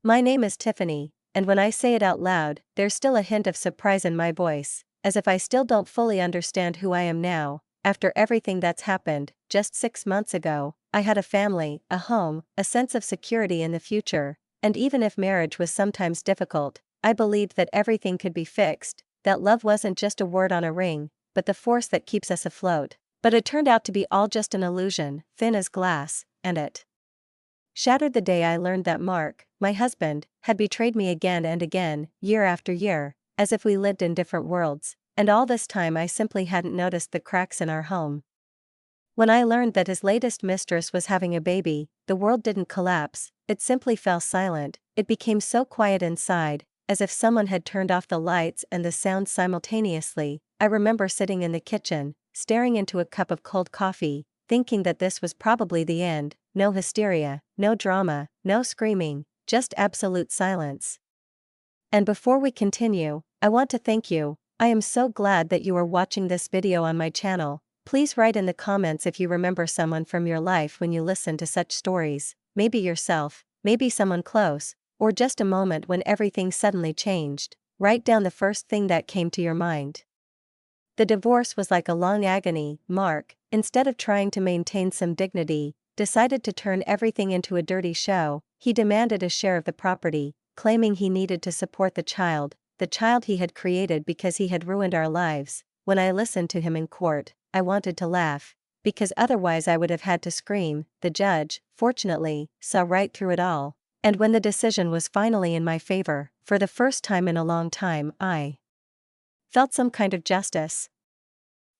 My name is Tiffany, and when I say it out loud, there's still a hint of surprise in my voice, as if I still don't fully understand who I am now. After everything that's happened, just 6 months ago, I had a family, a home, a sense of security in the future, and even if marriage was sometimes difficult, I believed that everything could be fixed, that love wasn't just a word on a ring, but the force that keeps us afloat. But it turned out to be all just an illusion, thin as glass, and it shattered the day I learned that Mark, my husband, had betrayed me again and again, year after year, as if we lived in different worlds, and all this time I simply hadn't noticed the cracks in our home. When I learned that his latest mistress was having a baby, the world didn't collapse, it simply fell silent. It became so quiet inside, as if someone had turned off the lights and the sounds simultaneously. I remember sitting in the kitchen, staring into a cup of cold coffee, thinking that this was probably the end. No hysteria, no drama, no screaming, just absolute silence. And before we continue, I want to thank you. I am so glad that you are watching this video on my channel. Please write in the comments if you remember someone from your life when you listen to such stories, maybe yourself, maybe someone close, or just a moment when everything suddenly changed. Write down the first thing that came to your mind. The divorce was like a long agony. Mark, instead of trying to maintain some dignity, decided to turn everything into a dirty show. He demanded a share of the property, claiming he needed to support the child he had created because he had ruined our lives. When I listened to him in court, I wanted to laugh, because otherwise I would have had to scream. The judge, fortunately, saw right through it all, and when the decision was finally in my favor, for the first time in a long time, I felt some kind of justice.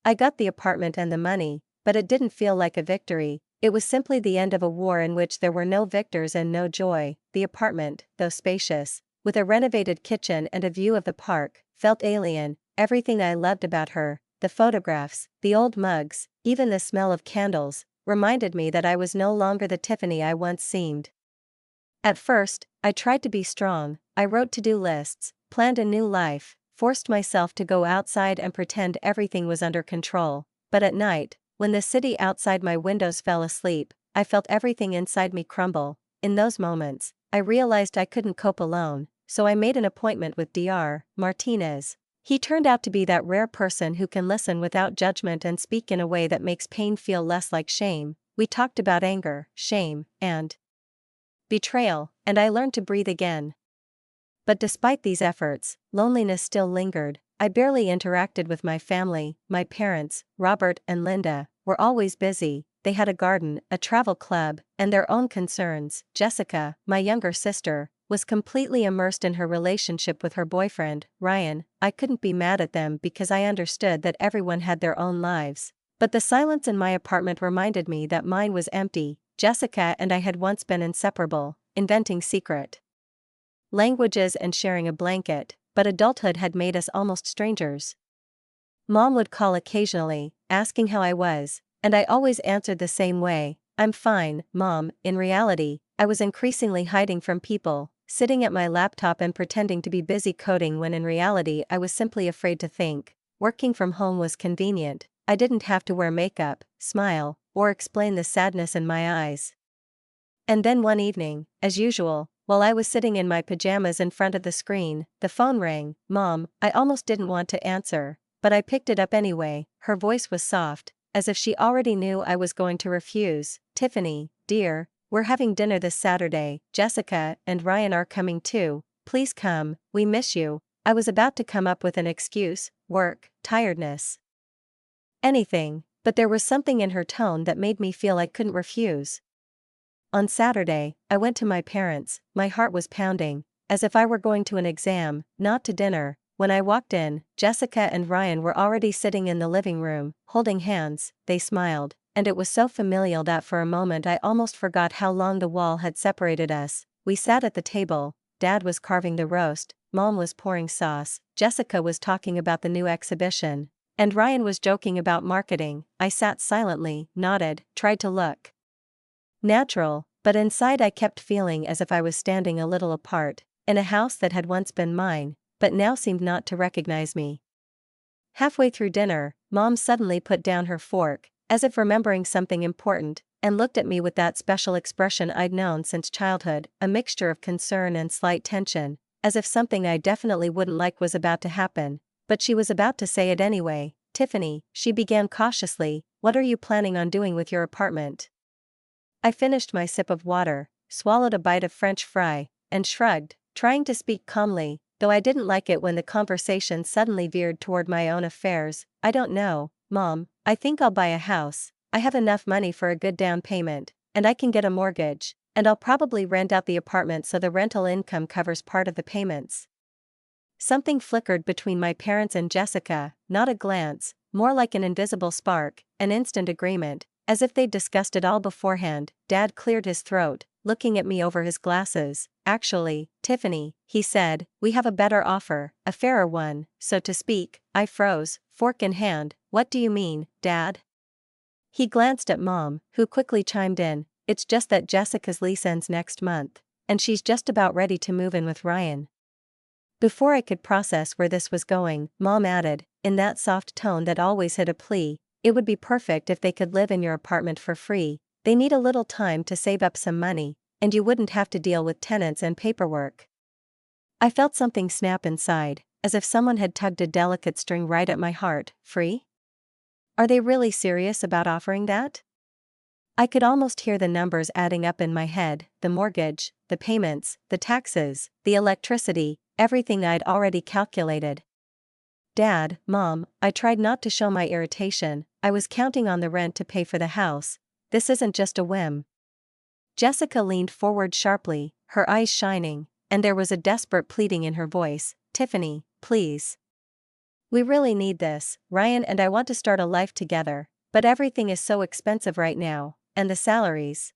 I got the apartment and the money, but it didn't feel like a victory. It was simply the end of a war in which there were no victors and no joy. The apartment, though spacious, with a renovated kitchen and a view of the park, felt alien. Everything I loved about her, the photographs, the old mugs, even the smell of candles, reminded me that I was no longer the Tiffany I once seemed. At first, I tried to be strong. I wrote to-do lists, planned a new life, forced myself to go outside and pretend everything was under control. But at night, when the city outside my windows fell asleep, I felt everything inside me crumble. In those moments, I realized I couldn't cope alone, so I made an appointment with Dr. Martinez. He turned out to be that rare person who can listen without judgment and speak in a way that makes pain feel less like shame. We talked about anger, shame, and betrayal, and I learned to breathe again. But despite these efforts, loneliness still lingered. I barely interacted with my family. My parents, Robert and Linda, were always busy. They had a garden, a travel club, and their own concerns. Jessica, my younger sister, was completely immersed in her relationship with her boyfriend, Ryan. I couldn't be mad at them because I understood that everyone had their own lives. But the silence in my apartment reminded me that mine was empty. Jessica and I had once been inseparable, inventing secret languages and sharing a blanket, but adulthood had made us almost strangers. Mom would call occasionally, asking how I was, and I always answered the same way, "I'm fine, Mom." In reality, I was increasingly hiding from people, sitting at my laptop and pretending to be busy coding when in reality I was simply afraid to think. Working from home was convenient. I didn't have to wear makeup, smile, or explain the sadness in my eyes. And then one evening, as usual, while I was sitting in my pajamas in front of the screen, the phone rang. Mom, I almost didn't want to answer, but I picked it up anyway. Her voice was soft, as if she already knew I was going to refuse. "Tiffany, dear, we're having dinner this Saturday. Jessica and Ryan are coming too. Please come, we miss you." I was about to come up with an excuse, work, tiredness, anything, but there was something in her tone that made me feel I couldn't refuse. On Saturday, I went to my parents'. My heart was pounding, as if I were going to an exam, not to dinner. When I walked in, Jessica and Ryan were already sitting in the living room, holding hands. They smiled, and it was so familial that for a moment I almost forgot how long the wall had separated us. We sat at the table. Dad was carving the roast, Mom was pouring sauce, Jessica was talking about the new exhibition, and Ryan was joking about marketing. I sat silently, nodded, tried to look natural, but inside I kept feeling as if I was standing a little apart, in a house that had once been mine, but now seemed not to recognize me. Halfway through dinner, Mom suddenly put down her fork, as if remembering something important. and looked at me with that special expression I'd known since childhood, a mixture of concern and slight tension, as if something I definitely wouldn't like was about to happen. But she was about to say it anyway. "Tiffany," she began cautiously, "what are you planning on doing with your apartment?" I finished my sip of water, swallowed a bite of French fry, and shrugged, trying to speak calmly, though I didn't like it when the conversation suddenly veered toward my own affairs. "I don't know, Mom, I think I'll buy a house. I have enough money for a good down payment, and I can get a mortgage, and I'll probably rent out the apartment so the rental income covers part of the payments." Something flickered between my parents and Jessica, not a glance, more like an invisible spark, an instant agreement, as if they'd discussed it all beforehand. Dad cleared his throat, looking at me over his glasses. "Actually, Tiffany," he said, "we have a better offer, a fairer one, so to speak." I froze, fork in hand. "What do you mean, Dad?" He glanced at Mom, who quickly chimed in, "It's just that Jessica's lease ends next month, and she's just about ready to move in with Ryan." Before I could process where this was going, Mom added, in that soft tone that always hid a plea, "It would be perfect if they could live in your apartment for free. They need a little time to save up some money, and you wouldn't have to deal with tenants and paperwork." I felt something snap inside, as if someone had tugged a delicate string right at my heart. Free? Are they really serious about offering that? I could almost hear the numbers adding up in my head, the mortgage, the payments, the taxes, the electricity, everything I'd already calculated. "Dad, Mom," I tried not to show my irritation, "I was counting on the rent to pay for the house. This isn't just a whim." Jessica leaned forward sharply, her eyes shining, and there was a desperate pleading in her voice. "Tiffany, please. We really need this. Ryan and I want to start a life together, but everything is so expensive right now, and the salaries."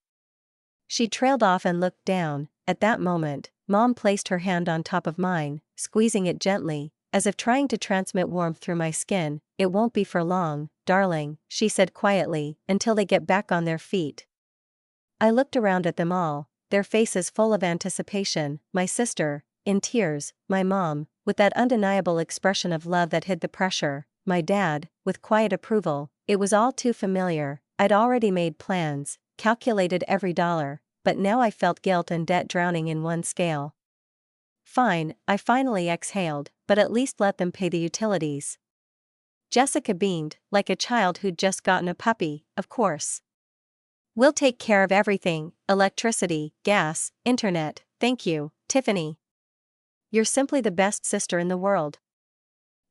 She trailed off and looked down. At that moment, Mom placed her hand on top of mine, squeezing it gently, as if trying to transmit warmth through my skin. "It won't be for long, darling," she said quietly, "until they get back on their feet." I looked around at them all, their faces full of anticipation, my sister, in tears, my mom, with that undeniable expression of love that hid the pressure, my dad, with quiet approval. It was all too familiar. I'd already made plans, calculated every dollar, but now I felt guilt and debt drowning in one scale. "Fine," I finally exhaled, "but at least let them pay the utilities." Jessica beamed, like a child who'd just gotten a puppy. "Of course. We'll take care of everything, electricity, gas, internet, thank you, Tiffany. You're simply the best sister in the world."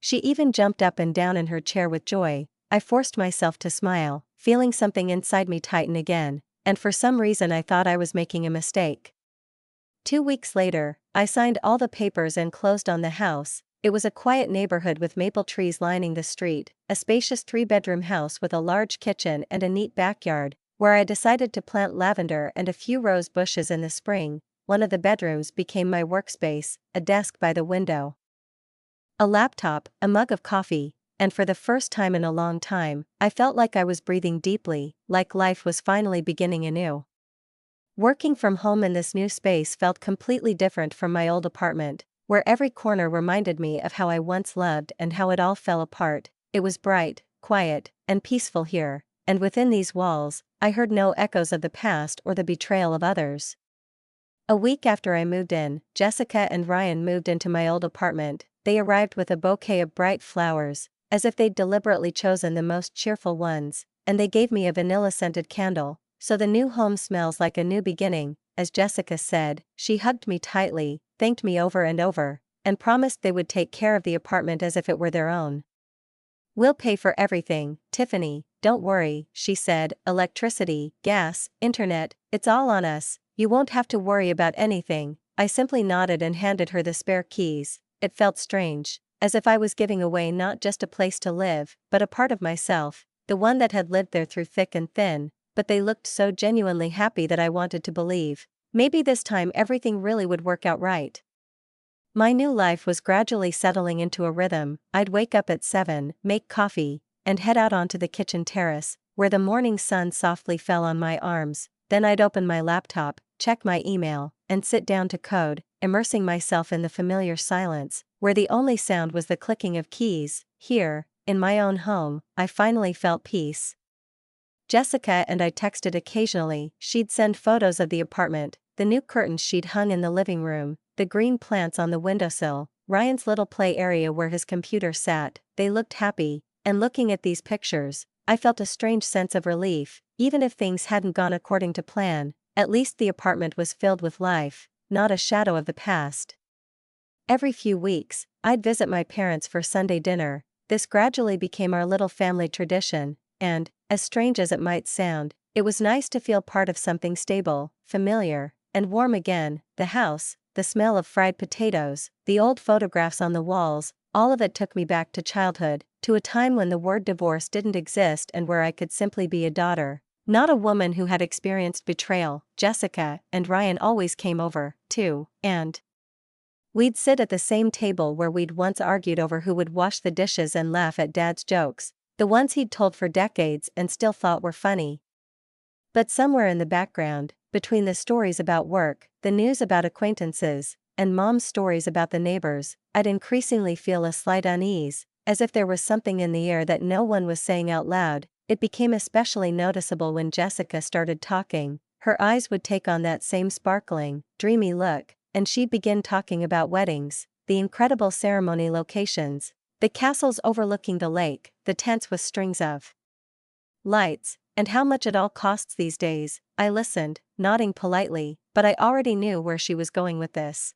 She even jumped up and down in her chair with joy. I forced myself to smile, feeling something inside me tighten again, and for some reason I thought I was making a mistake. 2 weeks later, I signed all the papers and closed on the house. It was a quiet neighborhood with maple trees lining the street, a spacious 3-bedroom house with a large kitchen and a neat backyard, where I decided to plant lavender and a few rose bushes in the spring. One of the bedrooms became my workspace, a desk by the window, a laptop, a mug of coffee, and for the first time in a long time, I felt like I was breathing deeply, like life was finally beginning anew. Working from home in this new space felt completely different from my old apartment, where every corner reminded me of how I once loved and how it all fell apart. It was bright, quiet, and peaceful here, and within these walls, I heard no echoes of the past or the betrayal of others. A week after I moved in, Jessica and Ryan moved into my old apartment. They arrived with a bouquet of bright flowers, as if they'd deliberately chosen the most cheerful ones, and they gave me a vanilla-scented candle. "So the new home smells like a new beginning," as Jessica said. She hugged me tightly, thanked me over and over, and promised they would take care of the apartment as if it were their own. "We'll pay for everything, Tiffany, don't worry," she said. "Electricity, gas, internet, it's all on us. You won't have to worry about anything." I simply nodded and handed her the spare keys. It felt strange, as if I was giving away not just a place to live, but a part of myself, the one that had lived there through thick and thin. But they looked so genuinely happy that I wanted to believe. Maybe this time everything really would work out right. My new life was gradually settling into a rhythm. I'd wake up at 7, make coffee, and head out onto the kitchen terrace, where the morning sun softly fell on my arms. Then I'd open my laptop, check my email, and sit down to code, immersing myself in the familiar silence, where the only sound was the clicking of keys. Here, in my own home, I finally felt peace. Jessica and I texted occasionally. She'd send photos of the apartment, the new curtains she'd hung in the living room, the green plants on the windowsill, Ryan's little play area where his computer sat. They looked happy, and looking at these pictures, I felt a strange sense of relief. Even if things hadn't gone according to plan, at least the apartment was filled with life, not a shadow of the past. Every few weeks, I'd visit my parents for Sunday dinner. This gradually became our little family tradition, and, as strange as it might sound, it was nice to feel part of something stable, familiar, and warm again. The house, the smell of fried potatoes, the old photographs on the walls, all of it took me back to childhood, to a time when the word divorce didn't exist and where I could simply be a daughter, not a woman who had experienced betrayal. Jessica and Ryan always came over, too, and we'd sit at the same table where we'd once argued over who would wash the dishes and laugh at Dad's jokes, the ones he'd told for decades and still thought were funny. But somewhere in the background, between the stories about work, the news about acquaintances, and Mom's stories about the neighbors, I'd increasingly feel a slight unease, as if there was something in the air that no one was saying out loud. It became especially noticeable when Jessica started talking. Her eyes would take on that same sparkling, dreamy look, and she'd begin talking about weddings, the incredible ceremony locations, the castles overlooking the lake, the tents with strings of lights, and how much it all costs these days. I listened, nodding politely, but I already knew where she was going with this.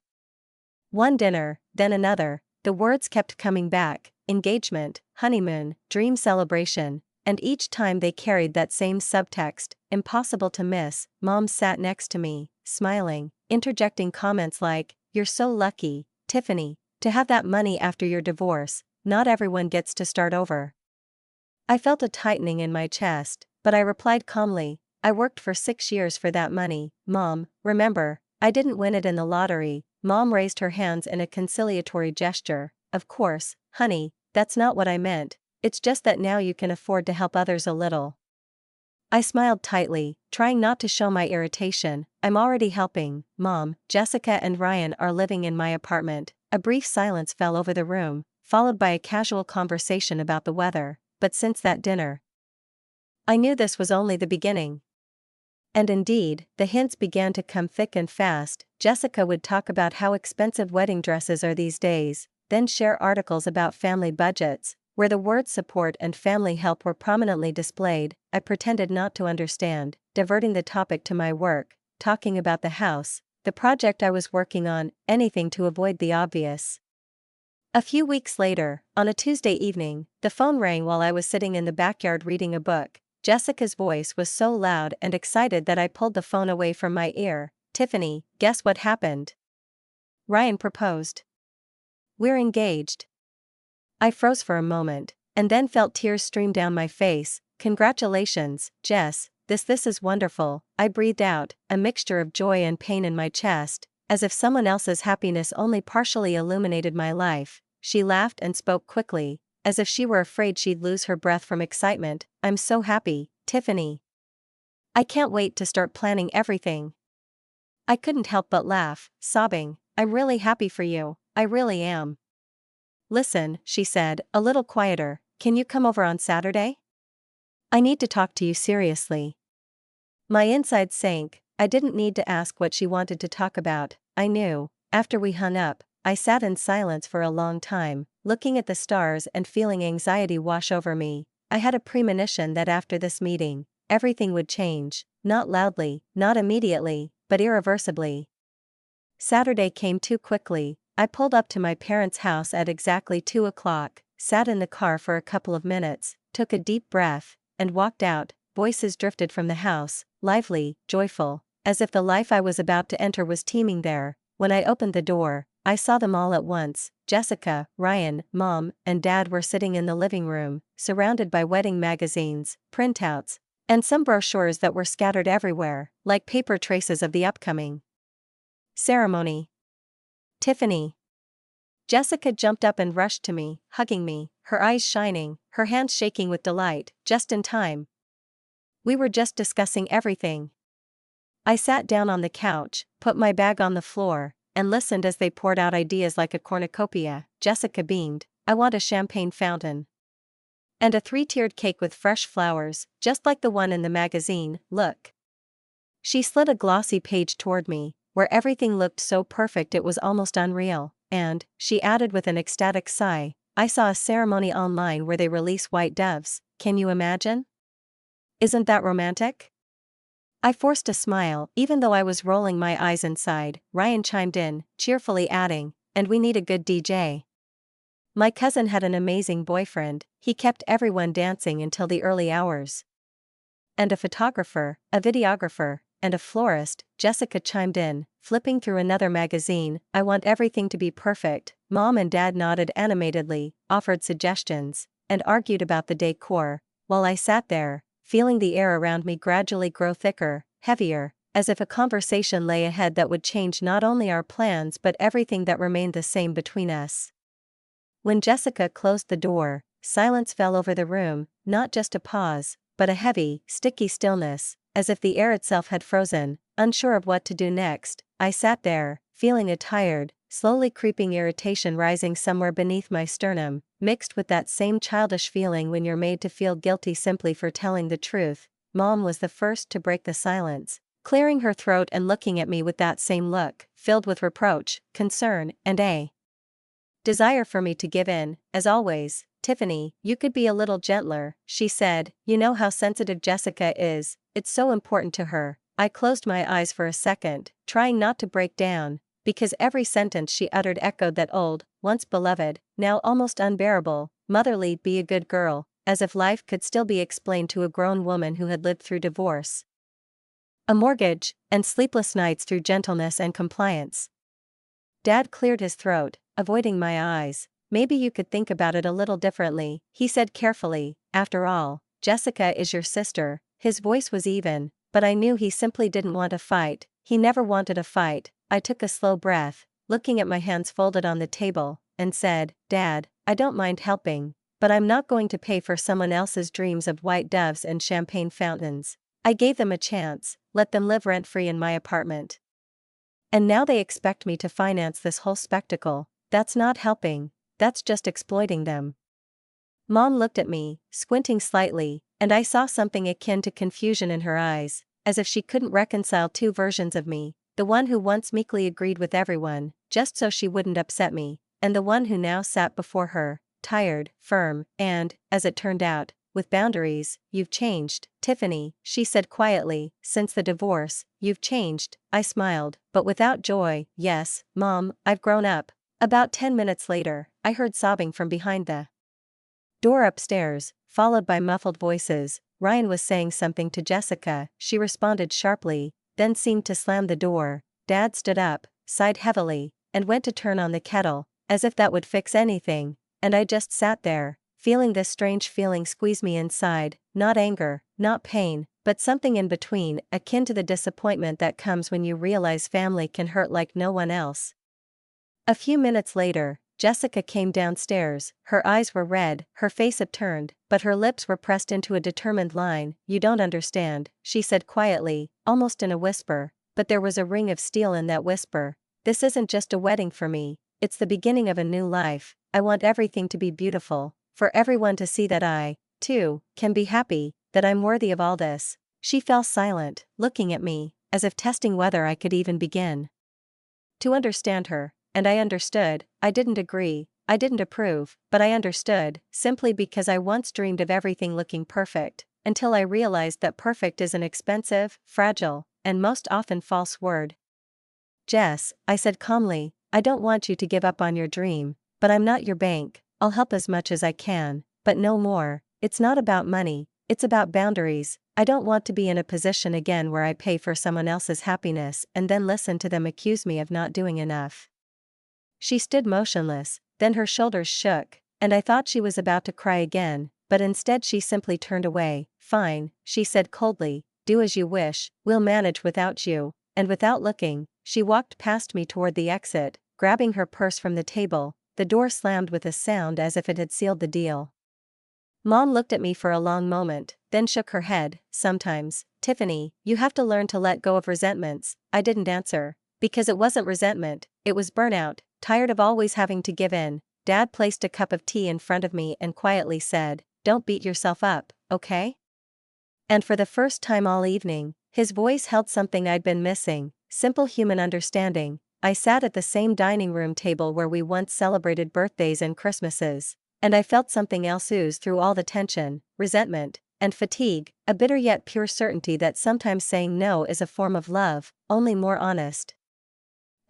One dinner, then another, the words kept coming back: engagement, honeymoon, dream celebration, and each time they carried that same subtext: impossible to miss. Mom sat next to me, smiling, interjecting comments like, "You're so lucky, Tiffany, to have that money after your divorce. Not everyone gets to start over." I felt a tightening in my chest, but I replied calmly, "I worked for 6 years for that money, Mom. Remember, I didn't win it in the lottery." Mom raised her hands in a conciliatory gesture. "Of course, honey, that's not what I meant. It's just that now you can afford to help others a little." I smiled tightly, trying not to show my irritation. "I'm already helping, Mom. Jessica and Ryan are living in my apartment." A brief silence fell over the room, followed by a casual conversation about the weather. But since that dinner, I knew this was only the beginning. And indeed, the hints began to come thick and fast. Jessica would talk about how expensive wedding dresses are these days, then share articles about family budgets, where the words support and family help were prominently displayed. I pretended not to understand, diverting the topic to my work, talking about the house, the project I was working on, anything to avoid the obvious. A few weeks later, on a Tuesday evening, the phone rang while I was sitting in the backyard reading a book. Jessica's voice was so loud and excited that I pulled the phone away from my ear. "Tiffany, guess what happened? Ryan proposed. We're engaged." I froze for a moment, and then felt tears stream down my face. "Congratulations, Jess, this is wonderful." I breathed out, a mixture of joy and pain in my chest, as if someone else's happiness only partially illuminated my life. She laughed and spoke quickly, as if she were afraid she'd lose her breath from excitement. "I'm so happy, Tiffany. I can't wait to start planning everything." I couldn't help but laugh, sobbing, "I'm really happy for you, I really am." "Listen," she said, a little quieter, "can you come over on Saturday? I need to talk to you seriously." My insides sank. I didn't need to ask what she wanted to talk about. I knew. After we hung up, I sat in silence for a long time, looking at the stars and feeling anxiety wash over me. I had a premonition that after this meeting, everything would change, not loudly, not immediately, but irreversibly. Saturday came too quickly. I pulled up to my parents' house at exactly 2 o'clock, sat in the car for a couple of minutes, took a deep breath, and walked out. Voices drifted from the house, lively, joyful, as if the life I was about to enter was teeming there. When I opened the door, I saw them all at once. Jessica, Ryan, Mom, and Dad were sitting in the living room, surrounded by wedding magazines, printouts, and some brochures that were scattered everywhere, like paper traces of the upcoming ceremony. "Tiffany." Jessica jumped up and rushed to me, hugging me, her eyes shining, her hands shaking with delight. "Just in time. We were just discussing everything." I sat down on the couch, put my bag on the floor, and listened as they poured out ideas like a cornucopia. Jessica beamed, "I want a champagne fountain." And a three-tiered cake with fresh flowers, just like the one in the magazine, look. She slid a glossy page toward me, where everything looked so perfect it was almost unreal, and, she added with an ecstatic sigh, I saw a ceremony online where they release white doves, can you imagine? Isn't that romantic? I forced a smile, even though I was rolling my eyes inside. Ryan chimed in, cheerfully adding, and we need a good DJ. My cousin had an amazing boyfriend, he kept everyone dancing until the early hours. And a photographer, a videographer, and a florist, Jessica chimed in, flipping through another magazine. I want everything to be perfect. Mom and Dad nodded animatedly, offered suggestions, and argued about the decor, while I sat there, feeling the air around me gradually grow thicker, heavier, as if a conversation lay ahead that would change not only our plans but everything that remained the same between us. When Jessica closed the door, silence fell over the room, not just a pause, but a heavy, sticky stillness, as if the air itself had frozen. Unsure of what to do next, I sat there, feeling a tired, slowly creeping irritation rising somewhere beneath my sternum, mixed with that same childish feeling when you're made to feel guilty simply for telling the truth. Mom was the first to break the silence, clearing her throat and looking at me with that same look, filled with reproach, concern, and a desire for me to give in. As always, Tiffany, you could be a little gentler, she said. You know how sensitive Jessica is, it's so important to her. I closed my eyes for a second, trying not to break down, because every sentence she uttered echoed that old, once beloved, now almost unbearable, motherly be a good girl, as if life could still be explained to a grown woman who had lived through divorce, a mortgage, and sleepless nights through gentleness and compliance. Dad cleared his throat, avoiding my eyes. Maybe you could think about it a little differently, he said carefully. After all, Jessica is your sister. His voice was even, but I knew he simply didn't want a fight. He never wanted a fight. I took a slow breath, looking at my hands folded on the table, and said, Dad, I don't mind helping, but I'm not going to pay for someone else's dreams of white doves and champagne fountains. I gave them a chance, let them live rent-free in my apartment. And now they expect me to finance this whole spectacle. That's not helping, that's just exploiting them. Mom looked at me, squinting slightly, and I saw something akin to confusion in her eyes, as if she couldn't reconcile two versions of me, the one who once meekly agreed with everyone, just so she wouldn't upset me, and the one who now sat before her, tired, firm, and, as it turned out, with boundaries. You've changed, Tiffany, she said quietly, since the divorce. You've changed. I smiled, but without joy. Yes, Mom, I've grown up. About 10 minutes later, I heard sobbing from behind the door upstairs, followed by muffled voices. Ryan was saying something to Jessica. She responded sharply, then seemed to slam the door. Dad stood up, sighed heavily, and went to turn on the kettle, as if that would fix anything, and I just sat there, feeling this strange feeling squeeze me inside, not anger, not pain, but something in between, akin to the disappointment that comes when you realize family can hurt like no one else. A few minutes later, Jessica came downstairs. Her eyes were red, her face upturned, but her lips were pressed into a determined line. You don't understand, she said quietly, almost in a whisper, but there was a ring of steel in that whisper. This isn't just a wedding for me, it's the beginning of a new life. I want everything to be beautiful, for everyone to see that I, too, can be happy, that I'm worthy of all this. She fell silent, looking at me, as if testing whether I could even begin to understand her. And I understood. I didn't agree, I didn't approve, but I understood, simply because I once dreamed of everything looking perfect, until I realized that perfect is an expensive, fragile, and most often false word. Jess, I said calmly, I don't want you to give up on your dream, but I'm not your bank. I'll help as much as I can, but no more. It's not about money, it's about boundaries. I don't want to be in a position again where I pay for someone else's happiness and then listen to them accuse me of not doing enough. She stood motionless, then her shoulders shook, and I thought she was about to cry again, but instead she simply turned away. Fine, she said coldly, do as you wish, we'll manage without you, and without looking, she walked past me toward the exit, grabbing her purse from the table. The door slammed with a sound as if it had sealed the deal. Mom looked at me for a long moment, then shook her head. Sometimes, Tiffany, you have to learn to let go of resentments. I didn't answer, because it wasn't resentment, it was burnout. Tired of always having to give in. Dad placed a cup of tea in front of me and quietly said, don't beat yourself up, okay? And for the first time all evening, his voice held something I'd been missing, simple human understanding. I sat at the same dining room table where we once celebrated birthdays and Christmases, and I felt something else ooze through all the tension, resentment, and fatigue, a bitter yet pure certainty that sometimes saying no is a form of love, only more honest.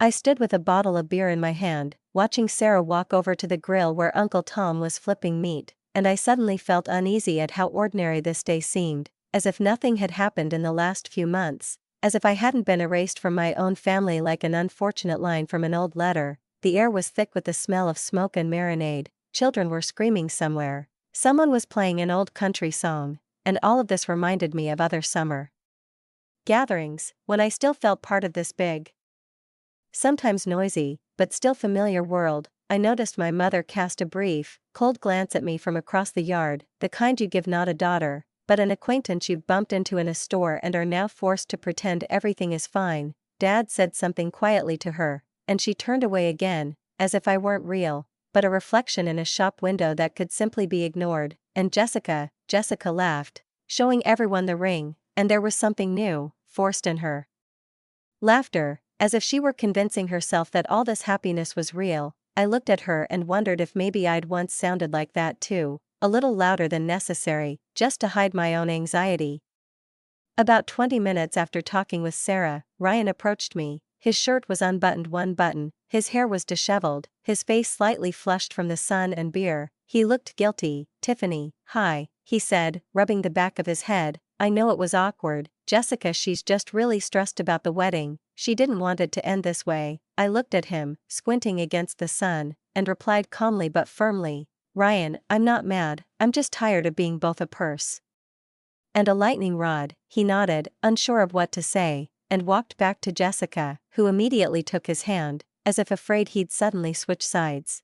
I stood with a bottle of beer in my hand, watching Sarah walk over to the grill where Uncle Tom was flipping meat, and I suddenly felt uneasy at how ordinary this day seemed, as if nothing had happened in the last few months, as if I hadn't been erased from my own family like an unfortunate line from an old letter. The air was thick with the smell of smoke and marinade, children were screaming somewhere, someone was playing an old country song, and all of this reminded me of other summer gatherings, when I still felt part of this big, sometimes noisy, but still familiar world. I noticed my mother cast a brief, cold glance at me from across the yard, the kind you give not a daughter, but an acquaintance you've bumped into in a store and are now forced to pretend everything is fine. Dad said something quietly to her, and she turned away again, as if I weren't real, but a reflection in a shop window that could simply be ignored. And Jessica laughed, showing everyone the ring, and there was something new, forced in her laughter, as if she were convincing herself that all this happiness was real. I looked at her and wondered if maybe I'd once sounded like that too, a little louder than necessary, just to hide my own anxiety. About 20 minutes after talking with Sarah, Ryan approached me. His shirt was unbuttoned one button, his hair was disheveled, his face slightly flushed from the sun and beer. He looked guilty. "Tiffany, hi," he said, rubbing the back of his head. "I know it was awkward, Jessica. She's just really stressed about the wedding. She didn't want it to end this way." I looked at him, squinting against the sun, and replied calmly but firmly, "Ryan, I'm not mad, I'm just tired of being both a purse and a lightning rod." He nodded, unsure of what to say, and walked back to Jessica, who immediately took his hand, as if afraid he'd suddenly switch sides.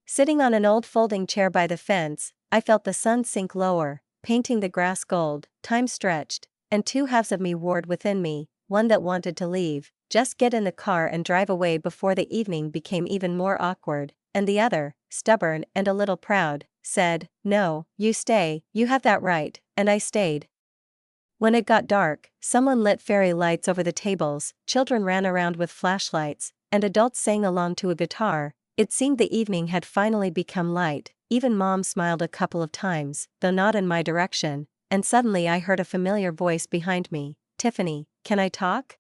Sitting on an old folding chair by the fence, I felt the sun sink lower, painting the grass gold. Time stretched, and two halves of me warred within me, one that wanted to leave, just get in the car and drive away before the evening became even more awkward, and the other, stubborn and a little proud, said, "No, you stay, you have that right," and I stayed. When it got dark, someone lit fairy lights over the tables, children ran around with flashlights, and adults sang along to a guitar. It seemed the evening had finally become light. Even Mom smiled a couple of times, though not in my direction, and suddenly I heard a familiar voice behind me. "Tiffany, can I talk?"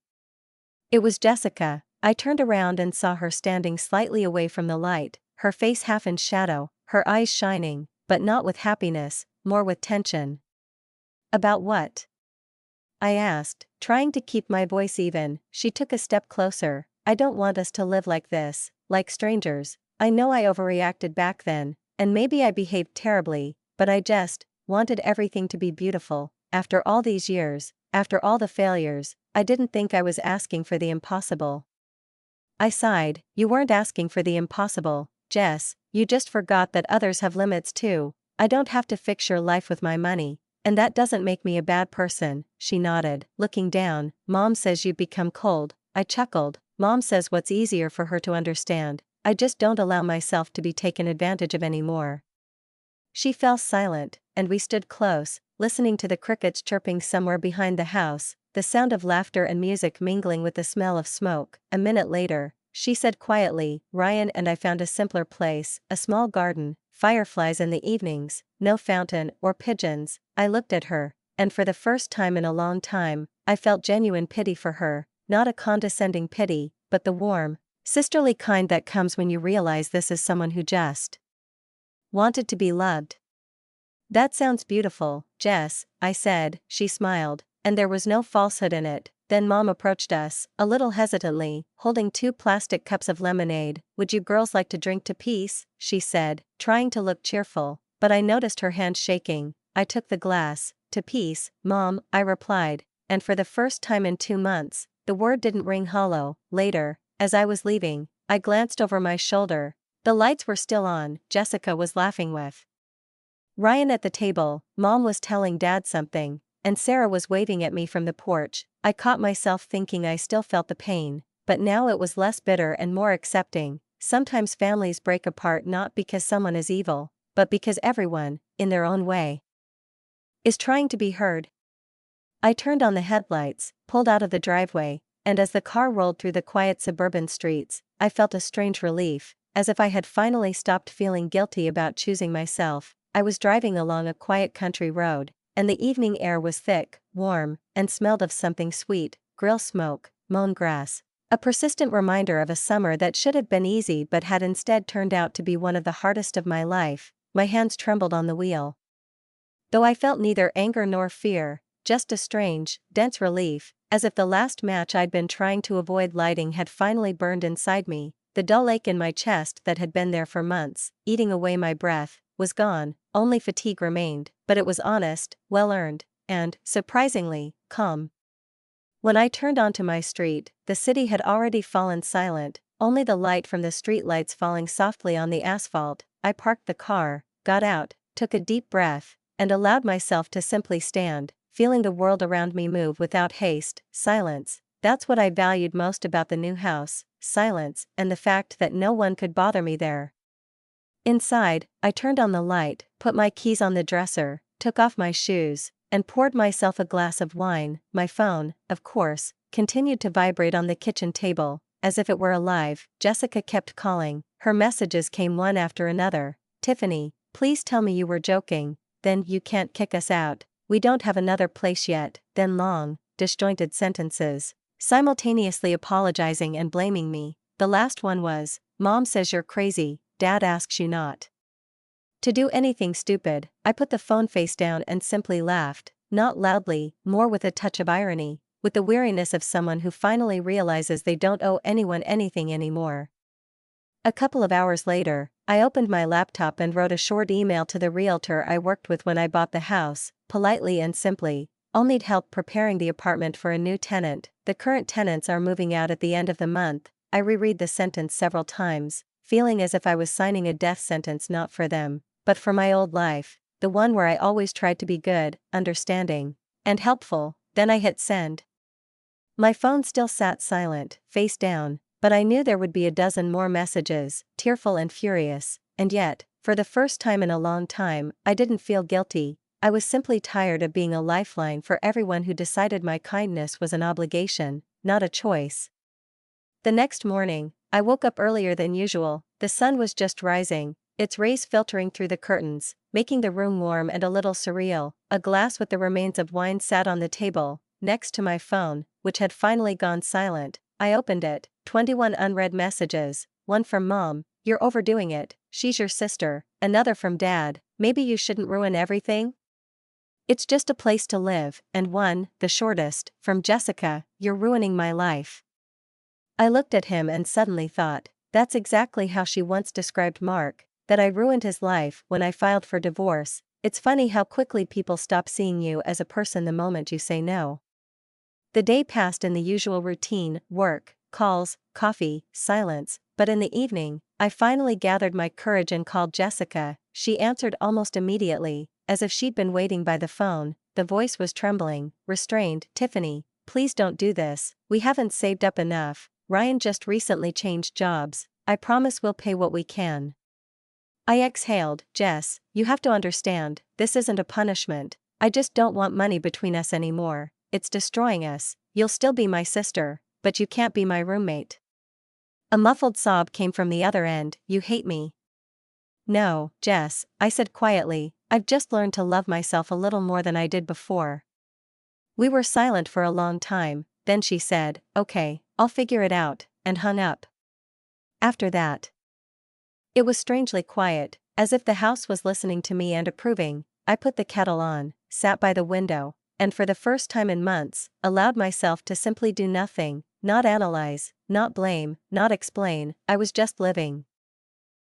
It was Jessica. I turned around and saw her standing slightly away from the light, her face half in shadow, her eyes shining, but not with happiness, more with tension. "About what?" I asked, trying to keep my voice even. She took a step closer. "I don't want us to live like this, like strangers. I know I overreacted back then, and maybe I behaved terribly, but I just wanted everything to be beautiful. After all these years, after all the failures, I didn't think I was asking for the impossible." I sighed. "You weren't asking for the impossible, Jess, you just forgot that others have limits too. I don't have to fix your life with my money, and that doesn't make me a bad person." She nodded, looking down. "Mom says you've become cold." I chuckled. "Mom says what's easier for her to understand. I just don't allow myself to be taken advantage of anymore." She fell silent, and we stood close, listening to the crickets chirping somewhere behind the house, the sound of laughter and music mingling with the smell of smoke. A minute later, she said quietly, "Ryan and I found a simpler place, a small garden, fireflies in the evenings, no fountain or pigeons." I looked at her, and for the first time in a long time, I felt genuine pity for her, not a condescending pity, but the warm, sisterly kind that comes when you realize this is someone who just wanted to be loved. "That sounds beautiful, Jess," I said. She smiled, and there was no falsehood in it. Then Mom approached us, a little hesitantly, holding 2 plastic cups of lemonade. "Would you girls like to drink to peace?" she said, trying to look cheerful, but I noticed her hand shaking. I took the glass. "To peace, Mom," I replied, and for the first time in 2 months, the word didn't ring hollow. Later, as I was leaving, I glanced over my shoulder. The lights were still on. Jessica was laughing with Ryan at the table, Mom was telling Dad something, and Sarah was waving at me from the porch. I caught myself thinking I still felt the pain, but now it was less bitter and more accepting. Sometimes families break apart not because someone is evil, but because everyone, in their own way, is trying to be heard. I turned on the headlights, pulled out of the driveway, and as the car rolled through the quiet suburban streets, I felt a strange relief, as if I had finally stopped feeling guilty about choosing myself. I was driving along a quiet country road, and the evening air was thick, warm, and smelled of something sweet: grill smoke, mown grass. A persistent reminder of a summer that should have been easy but had instead turned out to be one of the hardest of my life. My hands trembled on the wheel. Though I felt neither anger nor fear, just a strange, dense relief, as if the last match I'd been trying to avoid lighting had finally burned inside me. The dull ache in my chest that had been there for months, eating away my breath, was gone. Only fatigue remained, but it was honest, well-earned, and, surprisingly, calm. When I turned onto my street, the city had already fallen silent, only the light from the streetlights falling softly on the asphalt. I parked the car, got out, took a deep breath, and allowed myself to simply stand, feeling the world around me move without haste. Silence. That's what I valued most about the new house: silence, and the fact that no one could bother me there. Inside, I turned on the light, put my keys on the dresser, took off my shoes, and poured myself a glass of wine. My phone, of course, continued to vibrate on the kitchen table, as if it were alive. Jessica kept calling. Her messages came one after another. "Tiffany, please tell me you were joking. Then you can't kick us out. We don't have another place yet." Then long, disjointed sentences, simultaneously apologizing and blaming me. The last one was, "Mom says you're crazy, Dad asks you not to do anything stupid." I put the phone face down and simply laughed, not loudly, more with a touch of irony, with the weariness of someone who finally realizes they don't owe anyone anything anymore. A couple of hours later, I opened my laptop and wrote a short email to the realtor I worked with when I bought the house, politely and simply. "I'll need help preparing the apartment for a new tenant. The current tenants are moving out at the end of the month." I reread the sentence several times, feeling as if I was signing a death sentence not for them, but for my old life, the one where I always tried to be good, understanding, and helpful. Then I hit send. My phone still sat silent, face down, but I knew there would be a dozen more messages, tearful and furious, and yet, for the first time in a long time, I didn't feel guilty. I was simply tired of being a lifeline for everyone who decided my kindness was an obligation, not a choice. The next morning, I woke up earlier than usual. The sun was just rising, its rays filtering through the curtains, making the room warm and a little surreal. A glass with the remains of wine sat on the table, next to my phone, which had finally gone silent. I opened it. 21 unread messages. One from Mom: "You're overdoing it, she's your sister." Another from Dad: "Maybe you shouldn't ruin everything. It's just a place to live." And one, the shortest, from Jessica: "You're ruining my life." I looked at him and suddenly thought, that's exactly how she once described Mark, that I ruined his life when I filed for divorce. It's funny how quickly people stop seeing you as a person the moment you say no. The day passed in the usual routine: work, calls, coffee, silence, but in the evening, I finally gathered my courage and called Jessica. She answered almost immediately, as if she'd been waiting by the phone. The voice was trembling, restrained. "Tiffany, please don't do this. We haven't saved up enough. Ryan just recently changed jobs. I promise we'll pay what we can." I exhaled. "Jess, you have to understand, this isn't a punishment. I just don't want money between us anymore. It's destroying us. You'll still be my sister, but you can't be my roommate." A muffled sob came from the other end. "You hate me." "No, Jess," I said quietly, "I've just learned to love myself a little more than I did before." We were silent for a long time, then she said, "Okay, I'll figure it out," and hung up. After that, it was strangely quiet, as if the house was listening to me and approving. I put the kettle on, sat by the window, and for the first time in months, allowed myself to simply do nothing, not analyze, not blame, not explain. I was just living.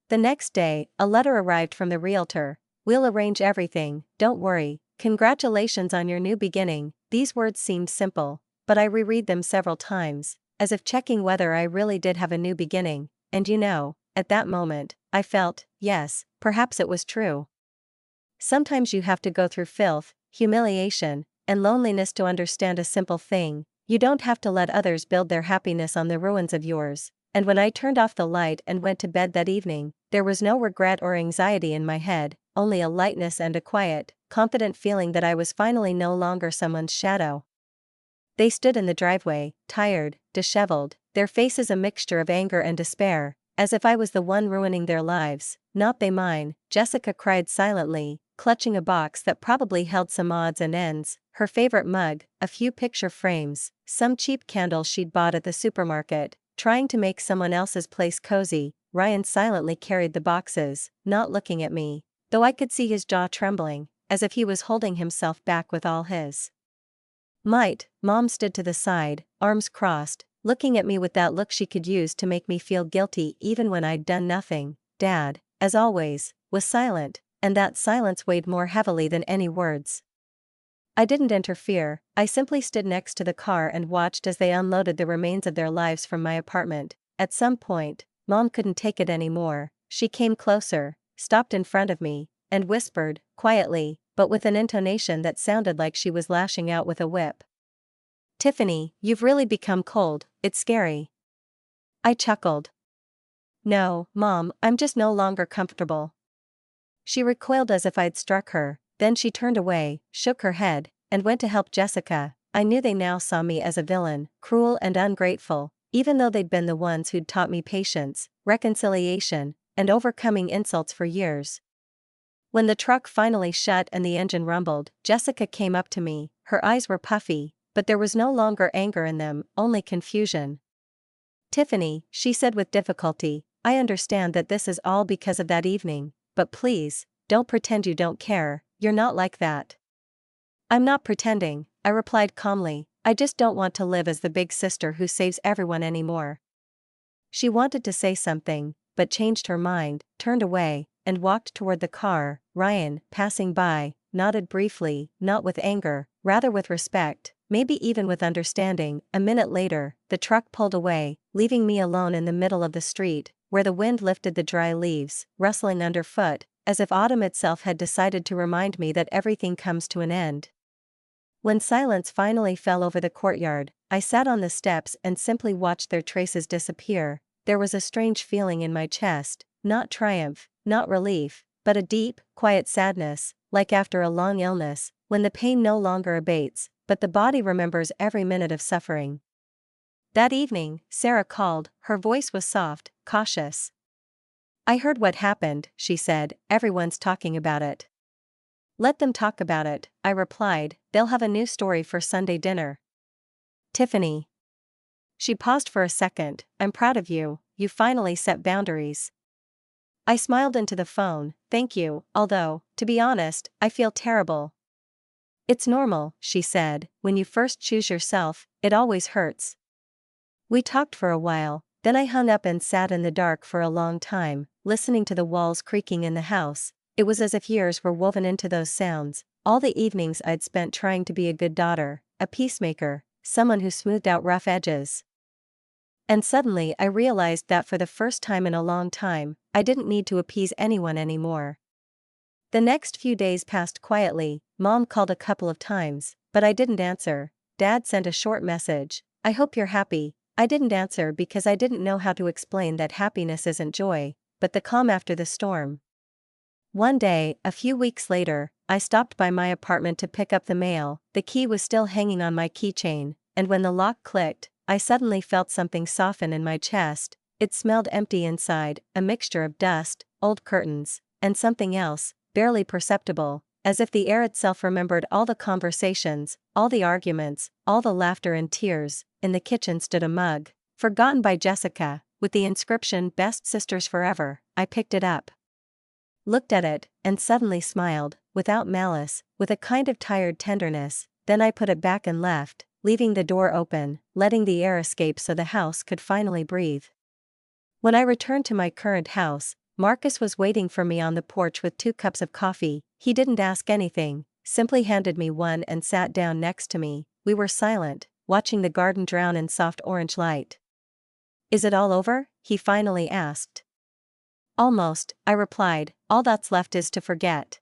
The next day, a letter arrived from the realtor. "We'll arrange everything, don't worry. Congratulations on your new beginning." These words seemed simple, but I reread them several times, as if checking whether I really did have a new beginning. And at that moment, I felt, yes, perhaps it was true. Sometimes you have to go through filth, humiliation, and loneliness to understand a simple thing: you don't have to let others build their happiness on the ruins of yours. And when I turned off the light and went to bed that evening, there was no regret or anxiety in my head, only a lightness and a quiet, confident feeling that I was finally no longer someone's shadow. They stood in the driveway, tired, disheveled, their faces a mixture of anger and despair, as if I was the one ruining their lives, not they mine. Jessica cried silently, clutching a box that probably held some odds and ends, her favorite mug, a few picture frames, some cheap candles she'd bought at the supermarket, trying to make someone else's place cozy. Ryan silently carried the boxes, not looking at me, though I could see his jaw trembling, as if he was holding himself back with all his might. Mom stood to the side, arms crossed, looking at me with that look she could use to make me feel guilty even when I'd done nothing. Dad, as always, was silent, and that silence weighed more heavily than any words. I didn't interfere, I simply stood next to the car and watched as they unloaded the remains of their lives from my apartment. At some point, Mom couldn't take it anymore. She came closer, stopped in front of me, and whispered, quietly, but with an intonation that sounded like she was lashing out with a whip. "Tiffany, you've really become cold, it's scary." I chuckled. "No, Mom, I'm just no longer comfortable." She recoiled as if I'd struck her, then she turned away, shook her head, and went to help Jessica. I knew they now saw me as a villain, cruel and ungrateful, even though they'd been the ones who'd taught me patience, reconciliation, and overcoming insults for years. When the truck finally shut and the engine rumbled, Jessica came up to me. Her eyes were puffy, but there was no longer anger in them, only confusion. "Tiffany," she said with difficulty, "I understand that this is all because of that evening, but please, don't pretend you don't care, you're not like that." "I'm not pretending," I replied calmly, "I just don't want to live as the big sister who saves everyone anymore." She wanted to say something, but changed her mind, turned away, and walked toward the car. Ryan, passing by, nodded briefly, not with anger, rather with respect, maybe even with understanding. A minute later, the truck pulled away, leaving me alone in the middle of the street, where the wind lifted the dry leaves, rustling underfoot, as if autumn itself had decided to remind me that everything comes to an end. When silence finally fell over the courtyard, I sat on the steps and simply watched their traces disappear. There was a strange feeling in my chest, not triumph, not relief, but a deep, quiet sadness, like after a long illness, when the pain no longer abates, but the body remembers every minute of suffering. That evening, Sarah called, her voice was soft, cautious. "I heard what happened," she said, "everyone's talking about it." "Let them talk about it," I replied, "they'll have a new story for Sunday dinner." "Tiffany." She paused for a second. "I'm proud of you, you finally set boundaries." I smiled into the phone, "Thank you, although, to be honest, I feel terrible." "It's normal," she said, "when you first choose yourself, it always hurts." We talked for a while, then I hung up and sat in the dark for a long time, listening to the walls creaking in the house. It was as if years were woven into those sounds, all the evenings I'd spent trying to be a good daughter, a peacemaker, someone who smoothed out rough edges. And suddenly I realized that for the first time in a long time, I didn't need to appease anyone anymore. The next few days passed quietly. Mom called a couple of times, but I didn't answer. Dad sent a short message, "I hope you're happy." I didn't answer because I didn't know how to explain that happiness isn't joy, but the calm after the storm. One day, a few weeks later, I stopped by my apartment to pick up the mail. The key was still hanging on my keychain, and when the lock clicked, I suddenly felt something soften in my chest. It smelled empty inside, a mixture of dust, old curtains, and something else, barely perceptible, as if the air itself remembered all the conversations, all the arguments, all the laughter and tears. In the kitchen stood a mug, forgotten by Jessica, with the inscription "Best Sisters Forever." I picked it up, looked at it, and suddenly smiled, without malice, with a kind of tired tenderness. Then I put it back and left, leaving the door open, letting the air escape so the house could finally breathe. When I returned to my current house, Marcus was waiting for me on the porch with 2 cups of coffee. He didn't ask anything, simply handed me one and sat down next to me. We were silent, watching the garden drown in soft orange light. "Is it all over?" he finally asked. "Almost," I replied, "all that's left is to forget."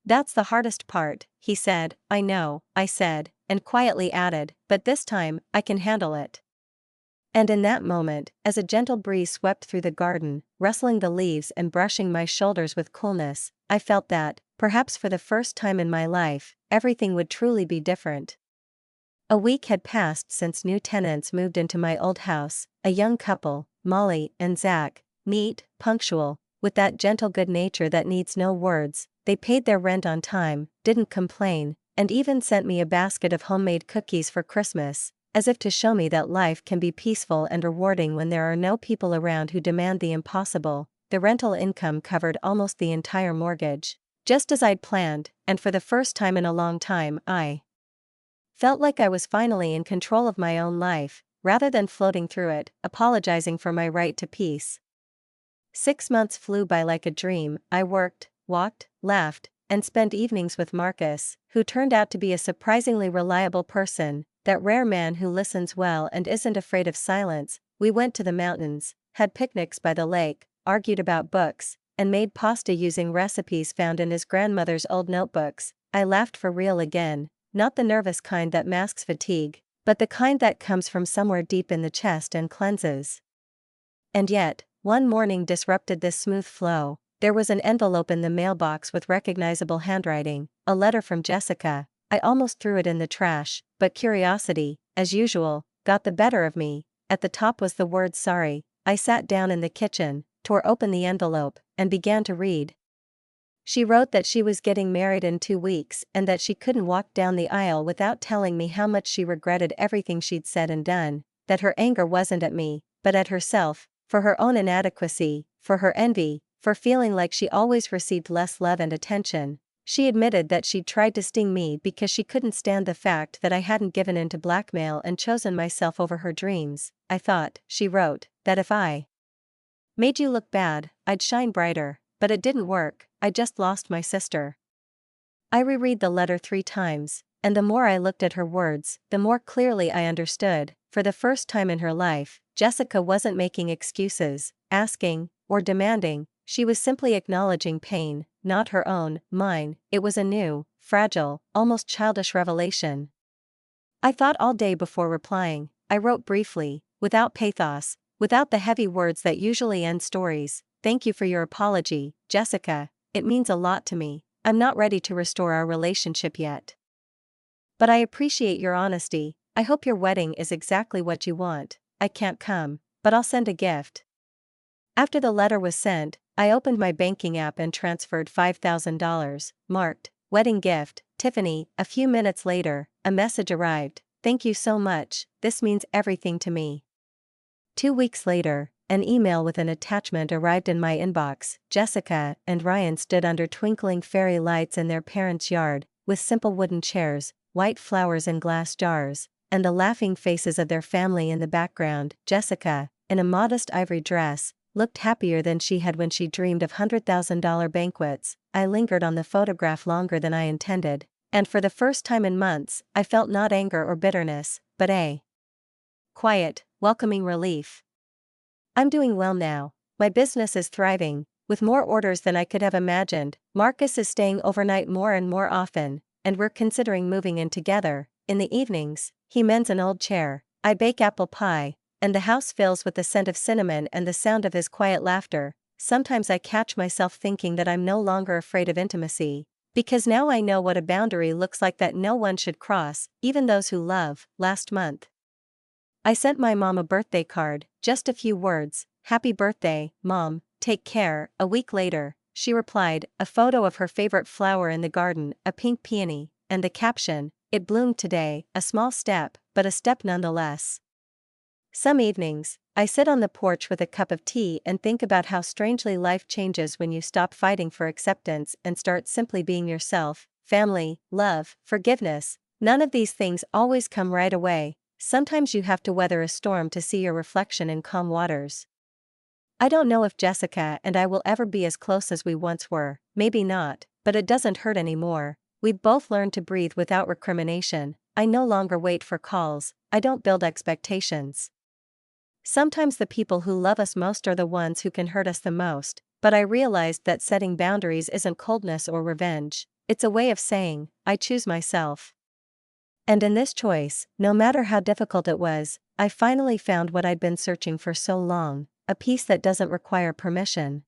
"That's the hardest part," he said. "I know," I said, and quietly added, "but this time, I can handle it." And in that moment, as a gentle breeze swept through the garden, rustling the leaves and brushing my shoulders with coolness, I felt that, perhaps for the first time in my life, everything would truly be different. A week had passed since new tenants moved into my old house, a young couple, Molly and Zach, neat, punctual, with that gentle good nature that needs no words. They paid their rent on time, didn't complain, and even sent me a basket of homemade cookies for Christmas, as if to show me that life can be peaceful and rewarding when there are no people around who demand the impossible. The rental income covered almost the entire mortgage, just as I'd planned, and for the first time in a long time I felt like I was finally in control of my own life, rather than floating through it, apologizing for my right to peace. 6 months flew by like a dream. I worked, walked, laughed, and spent evenings with Marcus, who turned out to be a surprisingly reliable person, that rare man who listens well and isn't afraid of silence. We went to the mountains, had picnics by the lake, argued about books, and made pasta using recipes found in his grandmother's old notebooks. I laughed for real again. Not the nervous kind that masks fatigue, but the kind that comes from somewhere deep in the chest and cleanses. And yet, one morning disrupted this smooth flow. There was an envelope in the mailbox with recognizable handwriting, a letter from Jessica. I almost threw it in the trash, but curiosity, as usual, got the better of me. At the top was the word sorry. I sat down in the kitchen, tore open the envelope, and began to read. She wrote that she was getting married in 2 weeks and that she couldn't walk down the aisle without telling me how much she regretted everything she'd said and done, that her anger wasn't at me, but at herself, for her own inadequacy, for her envy, for feeling like she always received less love and attention. She admitted that she'd tried to sting me because she couldn't stand the fact that I hadn't given in to blackmail and chosen myself over her dreams. I thought, she wrote, that if I made you look bad, I'd shine brighter. But it didn't work. I just lost my sister. I reread the letter 3 times, and the more I looked at her words, the more clearly I understood. For the first time in her life, Jessica wasn't making excuses, asking, or demanding. She was simply acknowledging pain, not her own, mine. It was a new, fragile, almost childish revelation. I thought all day before replying. I wrote briefly, without pathos, without the heavy words that usually end stories. Thank you for your apology, Jessica. It means a lot to me. I'm not ready to restore our relationship yet. But I appreciate your honesty. I hope your wedding is exactly what you want. I can't come, but I'll send a gift. After the letter was sent, I opened my banking app and transferred $5,000, marked, wedding gift, Tiffany. A few minutes later, a message arrived. Thank you so much, this means everything to me. 2 weeks later, an email with an attachment arrived in my inbox. Jessica and Ryan stood under twinkling fairy lights in their parents' yard, with simple wooden chairs, white flowers in glass jars, and the laughing faces of their family in the background. Jessica, in a modest ivory dress, looked happier than she had when she dreamed of $100,000 banquets. I lingered on the photograph longer than I intended, and for the first time in months, I felt not anger or bitterness, but a quiet, welcoming relief. I'm doing well now. My business is thriving, with more orders than I could have imagined. Marcus is staying overnight more and more often, and we're considering moving in together. In the evenings, he mends an old chair, I bake apple pie, and the house fills with the scent of cinnamon and the sound of his quiet laughter. Sometimes I catch myself thinking that I'm no longer afraid of intimacy, because now I know what a boundary looks like that no one should cross, even those who love. Last month, I sent my mom a birthday card, just a few words, "Happy birthday, Mom, take care." A week later, she replied, a photo of her favorite flower in the garden, a pink peony, and the caption, "It bloomed today," a small step, but a step nonetheless. Some evenings, I sit on the porch with a cup of tea and think about how strangely life changes when you stop fighting for acceptance and start simply being yourself. Family, love, forgiveness, none of these things always come right away. Sometimes you have to weather a storm to see your reflection in calm waters. I don't know if Jessica and I will ever be as close as we once were, maybe not, but it doesn't hurt anymore. We've both learned to breathe without recrimination. I no longer wait for calls, I don't build expectations. Sometimes the people who love us most are the ones who can hurt us the most, but I realized that setting boundaries isn't coldness or revenge, it's a way of saying, I choose myself. And in this choice, no matter how difficult it was, I finally found what I'd been searching for so long, a peace that doesn't require permission.